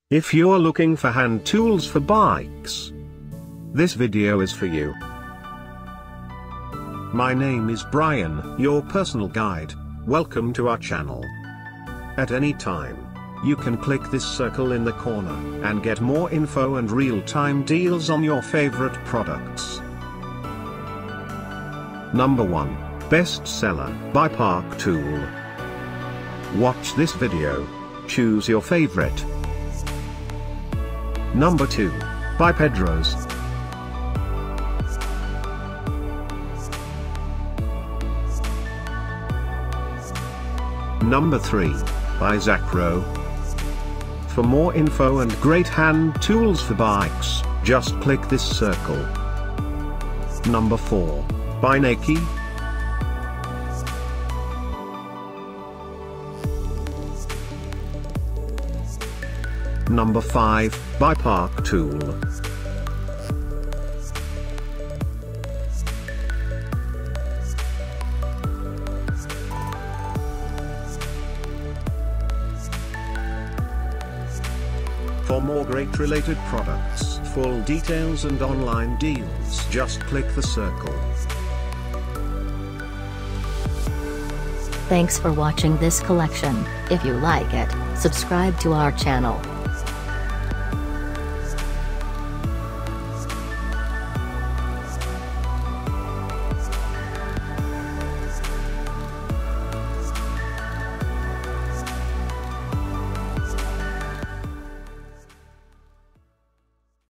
If you're looking for hand tools for bikes, this video is for you. My name is Brian, your personal guide. Welcome to our channel. At any time, you can click this circle in the corner and get more info and real-time deals on your favorite products. Number 1. Bestseller by Park Tool. Watch this video. Choose your favorite. Number 2. By Pedro's. Number 3. By Zacro. For more info and great hand tools for bikes, just click this circle. Number 4. By Nakeey. Number 5, by Park Tool. For more great related products, full details and online deals, just click the circle. Thanks for watching this collection. If you like it, subscribe to our channel.